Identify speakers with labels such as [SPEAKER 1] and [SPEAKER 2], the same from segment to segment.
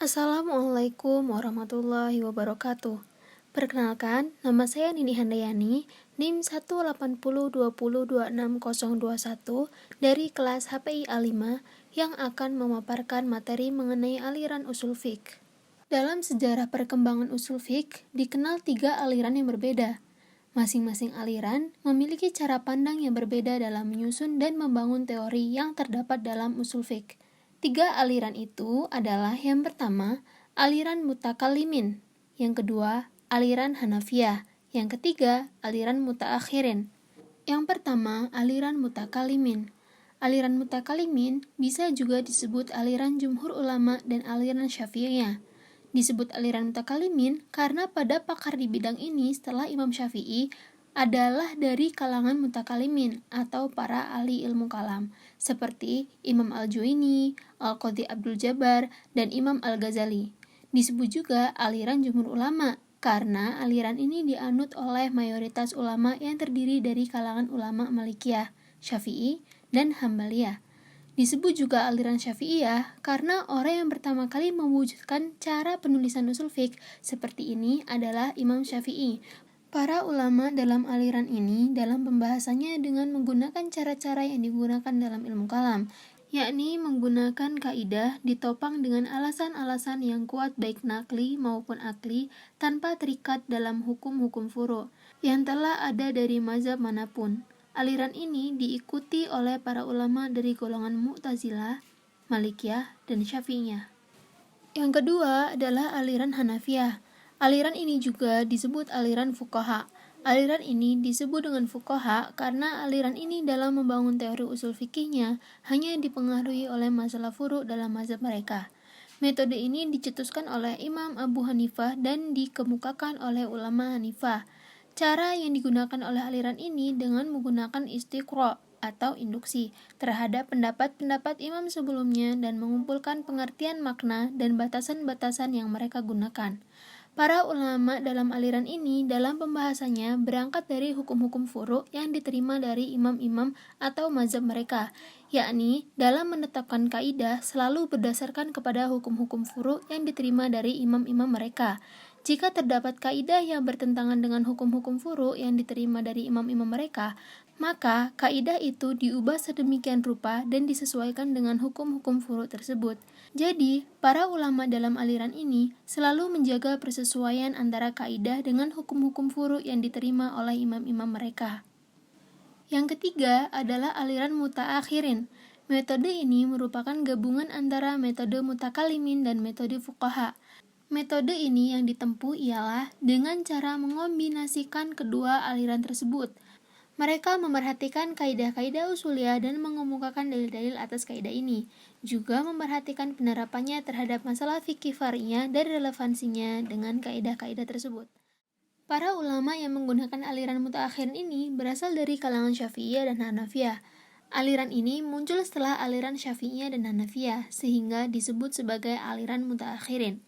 [SPEAKER 1] Assalamualaikum warahmatullahi wabarakatuh. Perkenalkan, nama saya Nini Handayani, NIM 1802020260021 dari kelas HPI A5 yang akan memaparkan materi mengenai aliran usul fiqh. Dalam sejarah perkembangan usul fiqh, dikenal 3 aliran yang berbeda. Masing-masing aliran memiliki cara pandang yang berbeda dalam menyusun dan membangun teori yang terdapat dalam usul fiqh. 3 aliran itu adalah yang pertama, aliran mutakallimin, yang kedua, aliran Hanafiyah, yang ketiga, aliran mutaakhirin. Yang pertama, aliran mutakallimin. Aliran mutakallimin bisa juga disebut aliran jumhur ulama dan aliran Syafi'iyah. Disebut aliran mutakallimin karena pada pakar di bidang ini setelah Imam Syafi'i adalah dari kalangan mutakallimin atau para ahli ilmu kalam seperti Imam Al-Juwaini, Al-Qadhi Abdul Jabbar, dan Imam Al-Ghazali. Disebut juga aliran jumhur ulama karena aliran ini dianut oleh mayoritas ulama yang terdiri dari kalangan ulama Malikiyah, Syafi'i, dan Hambaliyah. Disebut juga aliran Syafi'iyah karena orang yang pertama kali mewujudkan cara penulisan usul fiqh seperti ini adalah Imam Syafi'i. Para ulama dalam aliran ini dalam pembahasannya dengan menggunakan cara-cara yang digunakan dalam ilmu kalam, yakni menggunakan kaidah ditopang dengan alasan-alasan yang kuat baik nakli maupun akli tanpa terikat dalam hukum-hukum furu' yang telah ada dari mazhab manapun. Aliran ini diikuti oleh para ulama dari golongan Mu'tazilah, Malikiyah, dan Syafi'iyah. Yang kedua adalah aliran Hanafiyah. Aliran ini juga disebut aliran fuqaha. Aliran ini disebut dengan fuqaha karena aliran ini dalam membangun teori usul fikihnya hanya dipengaruhi oleh masalah furu' dalam mazhab mereka. Metode ini dicetuskan oleh Imam Abu Hanifah dan dikemukakan oleh ulama Hanifah. Cara yang digunakan oleh aliran ini dengan menggunakan istiqra' atau induksi terhadap pendapat-pendapat imam sebelumnya dan mengumpulkan pengertian makna dan batasan-batasan yang mereka gunakan. Para ulama dalam aliran ini dalam pembahasannya berangkat dari hukum-hukum furu' yang diterima dari imam-imam atau mazhab mereka, yakni dalam menetapkan kaidah selalu berdasarkan kepada hukum-hukum furu' yang diterima dari imam-imam mereka. Jika terdapat kaidah yang bertentangan dengan hukum-hukum furu' yang diterima dari imam-imam mereka, maka kaidah itu diubah sedemikian rupa dan disesuaikan dengan hukum-hukum furu' tersebut. Jadi, para ulama dalam aliran ini selalu menjaga persesuaian antara kaidah dengan hukum-hukum furu' yang diterima oleh imam-imam mereka. Yang ketiga adalah aliran mutaakhirin. Metode ini merupakan gabungan antara metode mutakallimin dan metode fuqaha. Metode ini yang ditempuh ialah dengan cara mengombinasikan kedua aliran tersebut. Mereka memerhatikan kaidah-kaidah usuliyah dan mengemukakan dalil-dalil atas kaidah ini, juga memerhatikan penerapannya terhadap masalah fikih far'iyah dan relevansinya dengan kaidah-kaidah tersebut. Para ulama yang menggunakan aliran mutaakhirin ini berasal dari kalangan Syafi'iyah dan Hanafiyah. Aliran ini muncul setelah aliran Syafi'iyah dan Hanafiyah, sehingga disebut sebagai aliran mutaakhirin.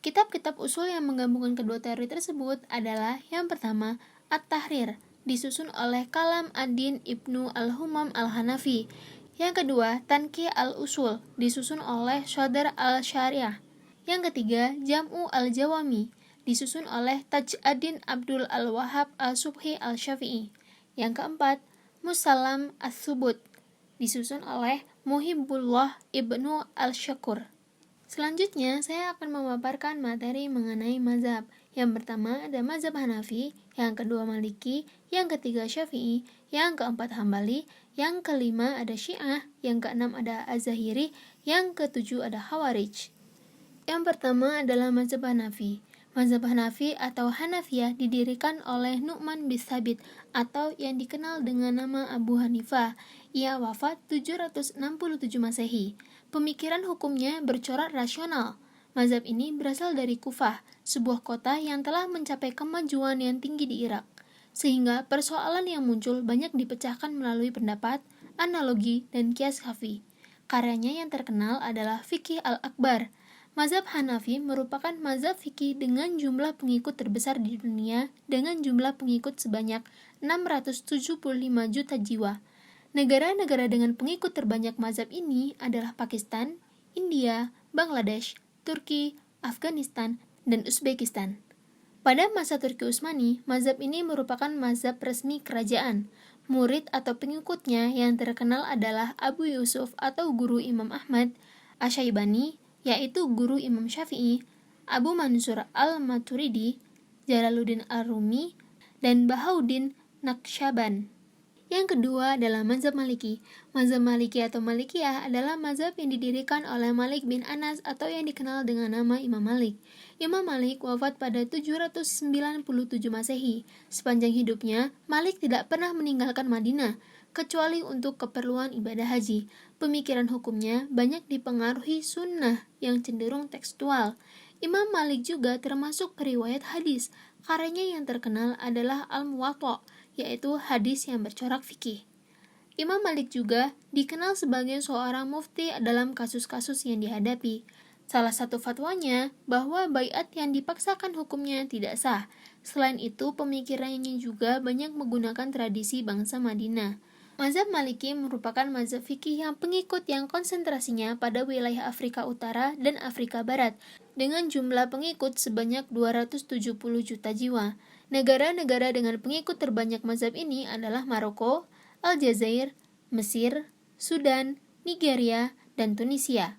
[SPEAKER 1] Kitab-kitab usul yang menggabungkan kedua teori tersebut adalah yang pertama, At-Tahrir, disusun oleh Kalam ad-Din Ibnu Al-Humam Al-Hanafi. Yang kedua, Tanqih al-Usul, disusun oleh Shadar al-Syariah. Yang ketiga, Jam'u al-Jawami, disusun oleh Taj ad-Din Abdul al-Wahhab al-Subhi al-Syafi'i. Yang keempat, Musallam as-Subut, disusun oleh Muhibbullah Ibnu al-Syakur. Selanjutnya, saya akan memaparkan materi mengenai mazhab. Yang pertama ada mazhab Hanafi, yang kedua Maliki, yang ketiga Syafi'i, yang keempat Hambali, yang kelima ada Syiah, yang keenam ada Az-Zahiri, yang ketujuh ada Khawarij. Yang pertama adalah mazhab Hanafi. Mazhab Hanafi atau Hanafiyah didirikan oleh Nu'man bin Tsabit atau yang dikenal dengan nama Abu Hanifah. Ia wafat 767 Masehi. Pemikiran hukumnya bercorak rasional. Mazhab ini berasal dari Kufah, sebuah kota yang telah mencapai kemajuan yang tinggi di Irak. Sehingga persoalan yang muncul banyak dipecahkan melalui pendapat, analogi, dan qiyas khafi. Karyanya yang terkenal adalah Fiqh al-Akbar. Mazhab Hanafi merupakan mazhab fikih dengan jumlah pengikut terbesar di dunia dengan jumlah pengikut sebanyak 675 juta jiwa. Negara-negara dengan pengikut terbanyak mazhab ini adalah Pakistan, India, Bangladesh, Turki, Afghanistan, dan Uzbekistan. Pada masa Turki Utsmani, mazhab ini merupakan mazhab resmi kerajaan. Murid atau pengikutnya yang terkenal adalah Abu Yusuf atau guru Imam Ahmad, Asy-Syaibani, yaitu guru Imam Syafi'i, Abu Mansur al-Maturidi, Jalaluddin ar-Rumi, dan Bahauddin Naqsyaband. Yang kedua adalah mazhab Maliki. Mazhab Maliki atau Malikiyah adalah mazhab yang didirikan oleh Malik bin Anas atau yang dikenal dengan nama Imam Malik. Imam Malik wafat pada 797 Masehi. Sepanjang hidupnya, Malik tidak pernah meninggalkan Madinah, kecuali untuk keperluan ibadah haji. Pemikiran hukumnya banyak dipengaruhi sunnah yang cenderung tekstual. Imam Malik juga termasuk periwayat hadis. Karyanya yang terkenal adalah Al-Muwatta, yaitu hadis yang bercorak fikih. Imam Malik juga dikenal sebagai seorang mufti dalam kasus-kasus yang dihadapi. Salah satu fatwanya bahwa baiat yang dipaksakan hukumnya tidak sah. Selain itu, pemikirannya juga banyak menggunakan tradisi bangsa Madinah. Mazhab Maliki merupakan mazhab fikih yang pengikut yang konsentrasinya pada wilayah Afrika Utara dan Afrika Barat, dengan jumlah pengikut sebanyak 270 juta jiwa. Negara-negara dengan pengikut terbanyak mazhab ini adalah Maroko, Aljazair, Mesir, Sudan, Nigeria, dan Tunisia.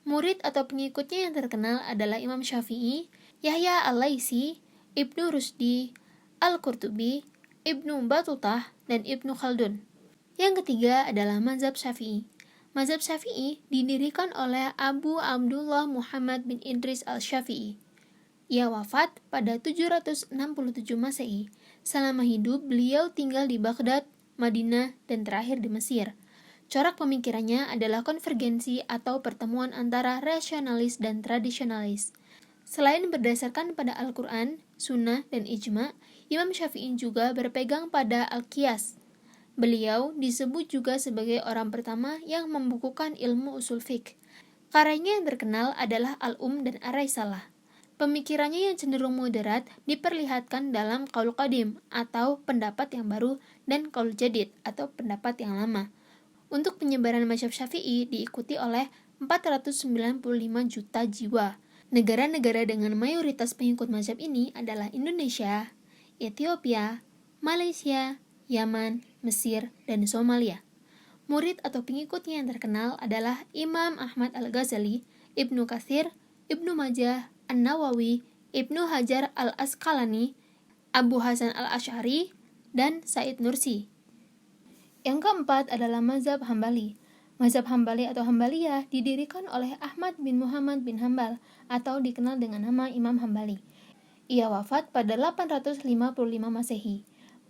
[SPEAKER 1] Murid atau pengikutnya yang terkenal adalah Imam Syafi'i, Yahya al-Laitsi, Ibnu Rusdi, Al-Qurtubi, Ibnu Battutah, dan Ibnu Khaldun. Yang ketiga adalah mazhab Syafi'i. Mazhab Syafi'i didirikan oleh Abu Abdullah Muhammad bin Idris al-Syafi'i. Ia wafat pada 767 Masehi. Selama hidup, beliau tinggal di Baghdad, Madinah, dan terakhir di Mesir. Corak pemikirannya adalah konvergensi atau pertemuan antara rasionalis dan tradisionalis. Selain berdasarkan pada Al-Quran, Sunnah, dan Ijma', Imam Syafi'i juga berpegang pada Al-Qiyas. Beliau disebut juga sebagai orang pertama yang membukukan ilmu usul fiqh. Karyanya yang terkenal adalah Al-Um dan Ar-Risalah. Pemikirannya yang cenderung moderat diperlihatkan dalam Qaul Qadim atau pendapat yang baru dan Qaul Jadid atau pendapat yang lama. Untuk penyebaran mazhab Syafi'i diikuti oleh 495 juta jiwa. Negara-negara dengan mayoritas pengikut mazhab ini adalah Indonesia, Ethiopia, Malaysia, Yaman, Mesir, dan Somalia. Murid atau pengikutnya yang terkenal adalah Imam Ahmad Al-Ghazali, Ibnu Katsir, Ibnu Majah, An-Nawawi, Ibnu Hajar Al-Asqalani, Abu Hasan Al-Asy'ari, dan Said Nursi. Yang keempat adalah mazhab Hambali. Mazhab Hambali atau Hambaliyah didirikan oleh Ahmad bin Muhammad bin Hambal atau dikenal dengan nama Imam Hambali. Ia wafat pada 855 Masehi.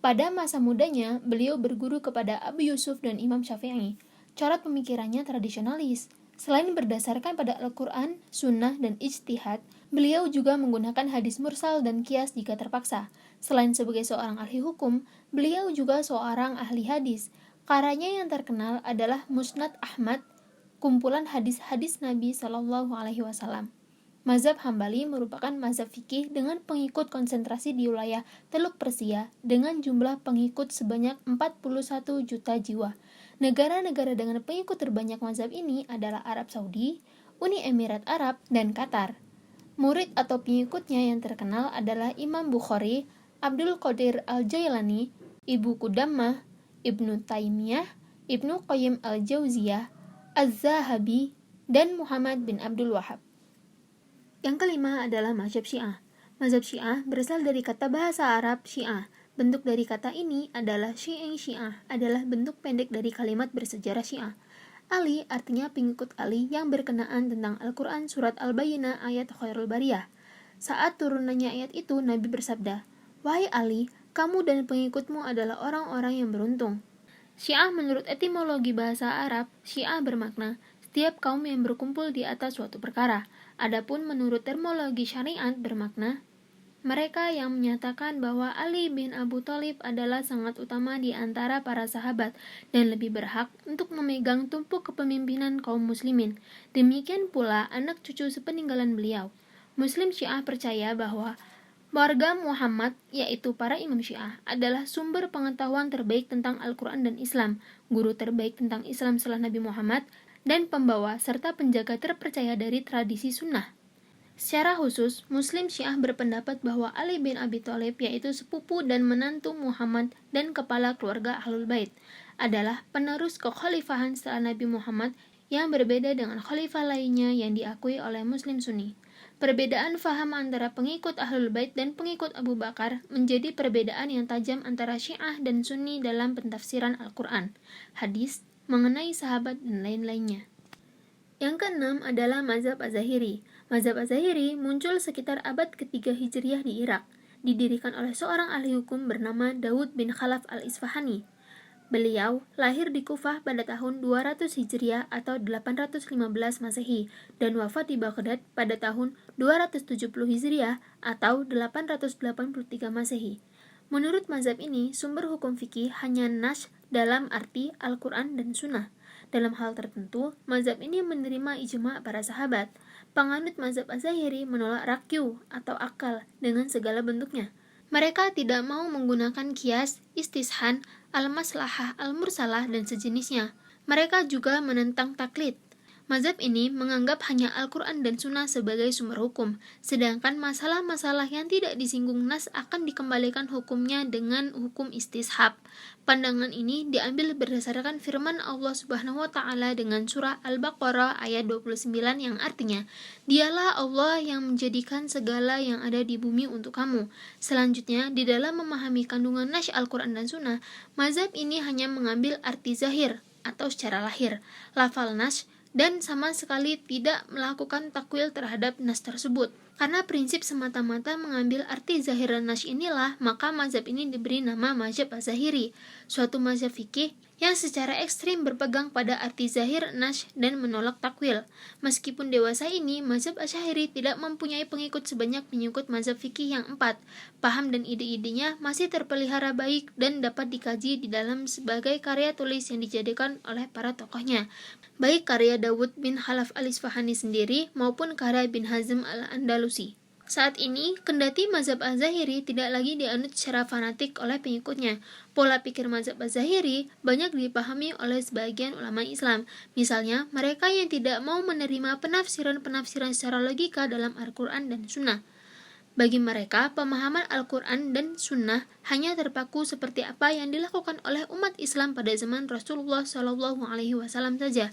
[SPEAKER 1] Pada masa mudanya, beliau berguru kepada Abu Yusuf dan Imam Syafi'i. Corak pemikirannya tradisionalis. Selain berdasarkan pada Al-Quran, Sunnah, dan Ijtihad, beliau juga menggunakan hadis mursal dan qiyas jika terpaksa. Selain sebagai seorang ahli hukum, beliau juga seorang ahli hadis. Karyanya yang terkenal adalah Musnad Ahmad, kumpulan hadis-hadis Nabi SAW. Mazhab Hambali merupakan mazhab fikih dengan pengikut konsentrasi di wilayah Teluk Persia dengan jumlah pengikut sebanyak 41 juta jiwa. Negara-negara dengan pengikut terbanyak mazhab ini adalah Arab Saudi, Uni Emirat Arab, dan Qatar. Murid atau pengikutnya yang terkenal adalah Imam Bukhari, Abdul Qadir Al-Jailani, Ibnu Qudamah, Ibnu Taimiyah, Ibnu Qayyim Al-Jauziyah, Az-Zahabi, dan Muhammad bin Abdul Wahhab. Yang kelima adalah mazhab Syiah. Mazhab Syiah berasal dari kata bahasa Arab Syiah. Bentuk dari kata ini adalah Syiah adalah bentuk pendek dari kalimat bersejarah Syiah. Ali artinya pengikut Ali yang berkenaan tentang Al-Quran surat Al-Bayyinah ayat Khairul Bariyah. Saat turunannya ayat itu, Nabi bersabda, "Wahai Ali, kamu dan pengikutmu adalah orang-orang yang beruntung." Syiah menurut etimologi bahasa Arab, Syiah bermakna setiap kaum yang berkumpul di atas suatu perkara. Adapun menurut terminologi syariat bermakna mereka yang menyatakan bahwa Ali bin Abu Thalib adalah sangat utama di antara para sahabat dan lebih berhak untuk memegang tumpuk kepemimpinan kaum muslimin. Demikian pula anak cucu sepeninggalan beliau. Muslim Syiah percaya bahwa warga Muhammad, yaitu para imam Syiah, adalah sumber pengetahuan terbaik tentang Al-Quran dan Islam, guru terbaik tentang Islam setelah Nabi Muhammad, dan pembawa serta penjaga terpercaya dari tradisi sunnah. Secara khusus, Muslim Syiah berpendapat bahwa Ali bin Abi Thalib, yaitu sepupu dan menantu Muhammad dan kepala keluarga Ahlul Bait, adalah penerus kekhalifahan setelah Nabi Muhammad yang berbeda dengan khalifah lainnya yang diakui oleh Muslim Sunni. Perbedaan faham antara pengikut Ahlul Bait dan pengikut Abu Bakar menjadi perbedaan yang tajam antara Syiah dan Sunni dalam pentafsiran Al-Quran, hadis, mengenai sahabat, dan lain-lainnya. Yang keenam adalah mazhab Az-Zahiri. Mazhab Az-Zahiri muncul sekitar abad ke-3 Hijriah di Irak, didirikan oleh seorang ahli hukum bernama Daud bin Khalaf al-Isfahani. Beliau lahir di Kufah pada tahun 200 Hijriah atau 815 Masehi dan wafat di Baghdad pada tahun 270 Hijriah atau 883 Masehi. Menurut mazhab ini, sumber hukum fikih hanya nas dalam arti Al-Quran dan Sunnah. Dalam hal tertentu, mazhab ini menerima ijma' para sahabat. Penganut mazhab Az-Zahiri menolak rakyu atau akal dengan segala bentuknya. Mereka tidak mau menggunakan kias, istishan, al-maslahah, al-mursalah, dan sejenisnya. Mereka juga menentang taklid. Mazhab ini menganggap hanya Al-Quran dan Sunnah sebagai sumber hukum, sedangkan masalah-masalah yang tidak disinggung nas akan dikembalikan hukumnya dengan hukum istishab. Pandangan ini diambil berdasarkan firman Allah Subhanahu wa Ta'ala dengan surah Al-Baqarah ayat 29 yang artinya, "Dialah Allah yang menjadikan segala yang ada di bumi untuk kamu." Selanjutnya, di dalam memahami kandungan nas Al-Quran dan Sunnah, mazhab ini hanya mengambil arti zahir atau secara lahir, lafal nas, dan sama sekali tidak melakukan takwil terhadap nas tersebut. Karena prinsip semata-mata mengambil arti zahir nas inilah, maka mazhab ini diberi nama mazhab Az-Zahiri, suatu mazhab fikih yang secara ekstrim berpegang pada arti zahir nas dan menolak takwil. Meskipun dewasa ini, mazhab Az-Zahiri tidak mempunyai pengikut sebanyak pengikut mazhab fikih yang 4. Paham dan ide-idenya masih terpelihara baik dan dapat dikaji di dalam sebagai karya tulis yang dijadikan oleh para tokohnya, baik karya Daud bin Khalaf al-Isfahani sendiri maupun karya bin Hazm al-Andalusi. Saat ini, kendati mazhab Az-Zahiri tidak lagi dianut secara fanatik oleh pengikutnya, pola pikir mazhab Az-Zahiri banyak dipahami oleh sebagian ulama Islam. Misalnya, mereka yang tidak mau menerima penafsiran-penafsiran secara logika dalam Al-Quran dan Sunnah. Bagi mereka, pemahaman Al-Quran dan Sunnah hanya terpaku seperti apa yang dilakukan oleh umat Islam pada zaman Rasulullah SAW saja.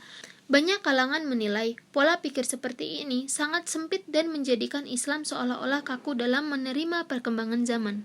[SPEAKER 1] Banyak kalangan menilai pola pikir seperti ini sangat sempit dan menjadikan Islam seolah-olah kaku dalam menerima perkembangan zaman.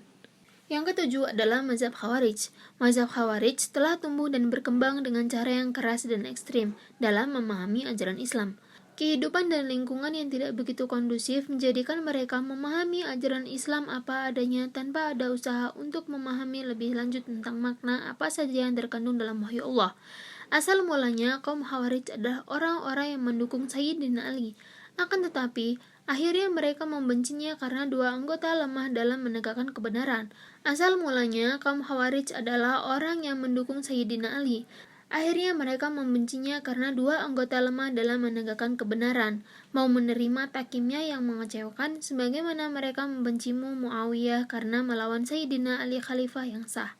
[SPEAKER 1] Yang ketujuh adalah mazhab Khawarij. Mazhab Khawarij telah tumbuh dan berkembang dengan cara yang keras dan ekstrim dalam memahami ajaran Islam. Kehidupan dan lingkungan yang tidak begitu kondusif menjadikan mereka memahami ajaran Islam apa adanya tanpa ada usaha untuk memahami lebih lanjut tentang makna apa saja yang terkandung dalam wahyu Allah. Asal mulanya, kaum Khawarij adalah orang-orang yang mendukung Sayyidina Ali. Akan tetapi, akhirnya mereka membencinya karena dua anggota lemah dalam menegakkan kebenaran. Asal mulanya, kaum Khawarij adalah orang yang mendukung Sayyidina Ali. Akhirnya mereka membencinya karena dua anggota lemah dalam menegakkan kebenaran, mau menerima takimnya yang mengecewakan, sebagaimana mereka membencimu Muawiyah karena melawan Sayyidina Ali Khalifah yang sah.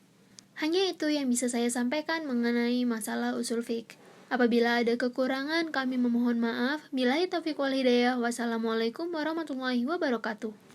[SPEAKER 1] Hanya itu yang bisa saya sampaikan mengenai masalah usul fiqh. Apabila ada kekurangan, kami memohon maaf. Billahi taufiq wal hidayah. Wassalamualaikum warahmatullahi wabarakatuh.